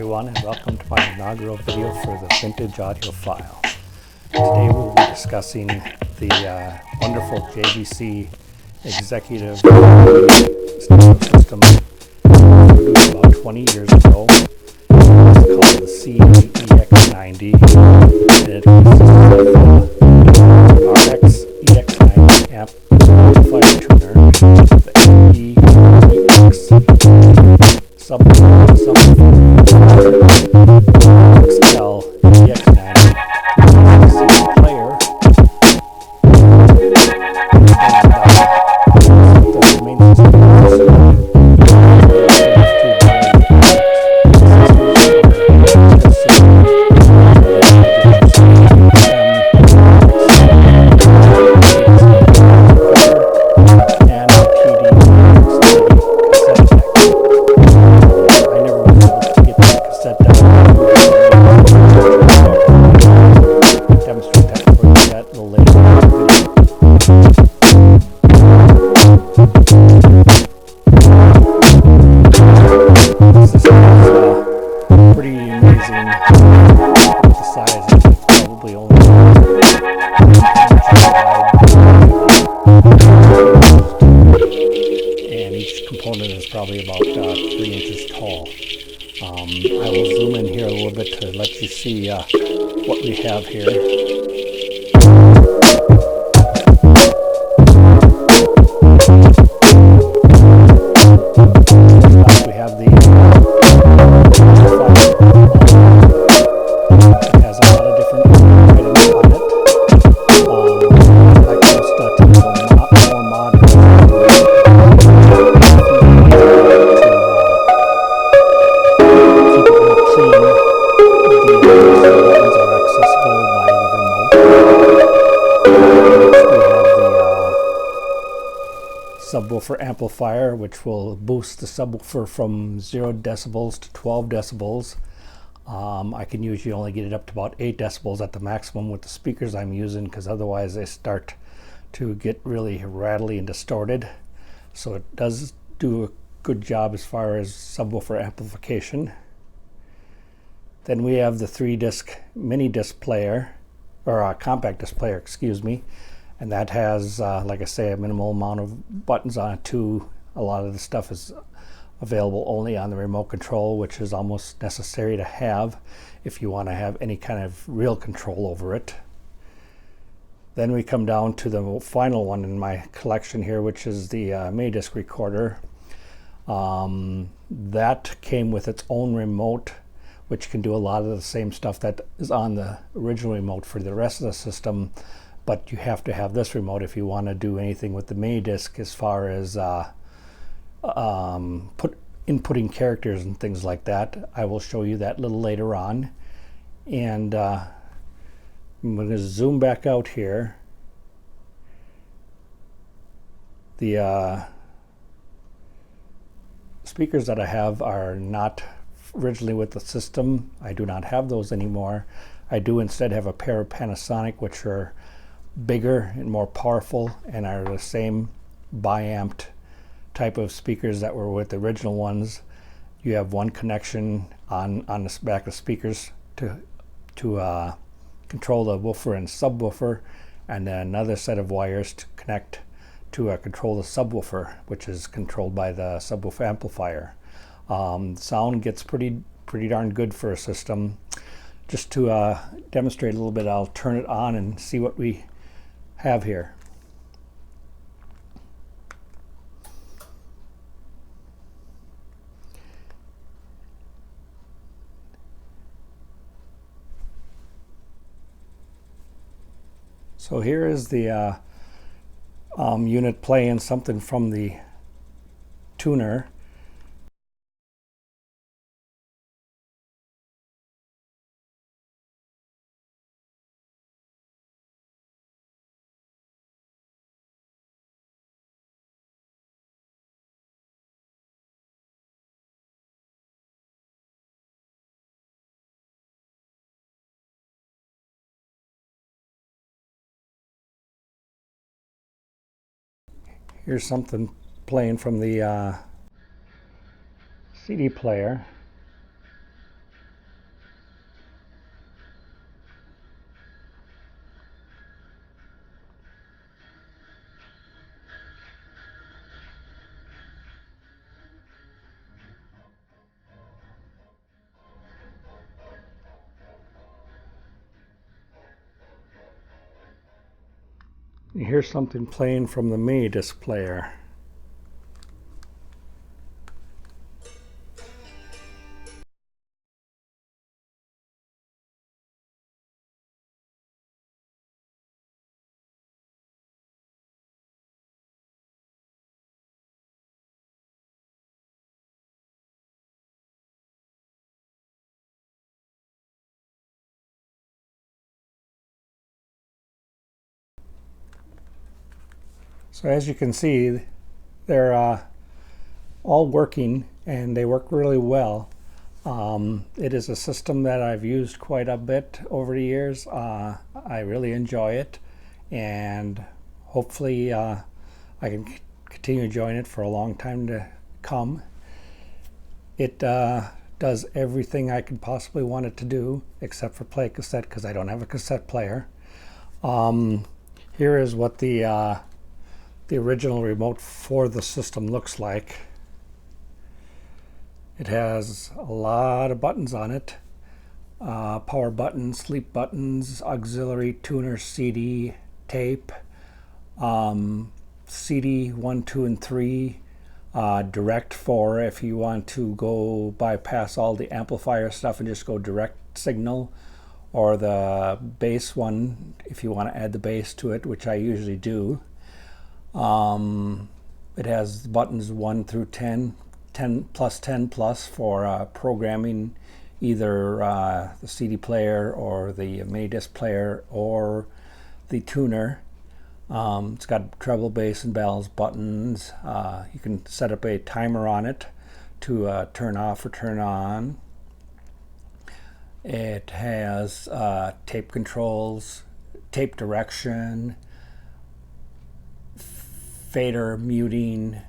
everyone, and welcome to my inaugural video for the Vintage Audiophile. Today we'll be discussing the wonderful JVC executive stereo system produced about 20 years ago. It's called the CA-RX90, and it consists of RX-90 amplifier tuner, the AE-EX subwoofer XL EX90 CD player, and the main system probably about 3 inches tall. I will zoom in here a little bit to let you see what we have here. We have the it has a lot of different items on it. Like most typical more modern subwoofer amplifier, which will boost the subwoofer from 0 decibels to 12 decibels. I can usually only get it up to about 8 decibels at the maximum with the speakers I'm using, because otherwise they start to get really rattly and distorted. So it does do a good job as far as subwoofer amplification. Then we have the 3-disc mini disc player, or a compact disc player, excuse me. And that has, like I say, a minimal amount of buttons on it too. A lot of the stuff is available only on the remote control, which is almost necessary to have if you want to have any kind of real control over it. Then we come down to the final one in my collection here, which is the mini disc recorder. That came with its own remote, which can do a lot of the same stuff that is on the original remote for the rest of the system. But you have to have this remote if you want to do anything with the mini disc as far as inputting characters and things like that. I will show you that a little later on. And I'm going to zoom back out here. The speakers that I have are not originally with the system. I do not have those anymore. I do instead have a pair of Panasonic, which are bigger and more powerful and are the same biamped type of speakers that were with the original ones. You have one connection on the back of speakers to control the woofer and subwoofer, and then another set of wires to connect to control the subwoofer, which is controlled by the subwoofer amplifier. Sound gets pretty darn good for a system. Just to demonstrate a little bit, I'll turn it on and see what we have here. So here is the unit playing something from the tuner. Here's something playing from the CD player. Here's something playing from the mini disc player. So as you can see, they're all working and they work really well. It is a system that I've used quite a bit over the years. I really enjoy it, and hopefully I can continue enjoying it for a long time to come. It does everything I could possibly want it to do, except for play cassette, because I don't have a cassette player. Here is what the original remote for the system looks like. It has a lot of buttons on it. Power buttons, sleep buttons, auxiliary, tuner, CD, tape, CD 1, 2, and 3, direct for if you want to go bypass all the amplifier stuff and just go direct signal, or the bass one if you want to add the bass to it, which I usually do. It has buttons 1 through 10, 10 plus for programming either the CD player or the mini disc player or the tuner. It's got treble, bass, and bells buttons. You can set up a timer on it to turn off or turn on. It has tape controls, tape direction, fader, muting,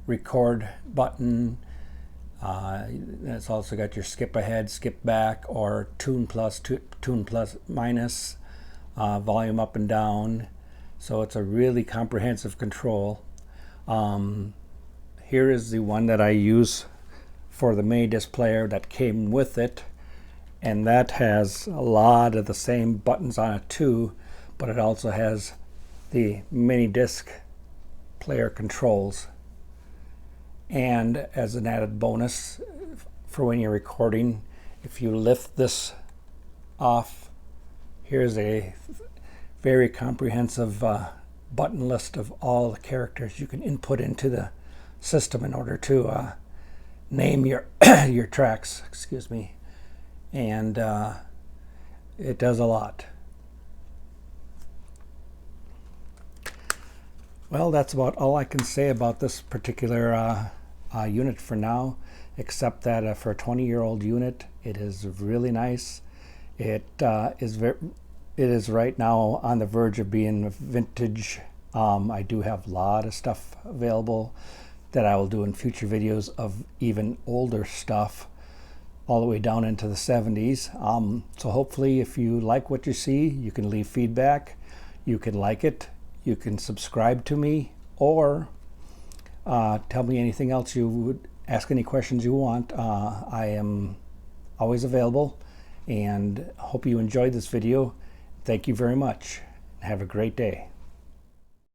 record button. It's also got your skip ahead, skip back, or tune plus, tune plus minus, volume up and down. So it's a really comprehensive control. Here is the one that I use for the mini disc player that came with it, and that has a lot of the same buttons on it too, but it also has the mini disc player controls. And as an added bonus for when you're recording, if you lift this off, here's a very comprehensive button list of all the characters you can input into the system in order to name your your tracks, excuse me. And it does a lot. Well, that's about all I can say about this particular unit for now, except that for a 20-year-old unit, it is really nice. It is right now on the verge of being vintage. I do have a lot of stuff available that I will do in future videos of even older stuff, all the way down into the 70s. So hopefully if you like what you see, you can leave feedback, you can like it, you can subscribe to me, or tell me anything else you would, ask any questions you want. I am always available, and hope you enjoyed this video. Thank you very much. Have a great day.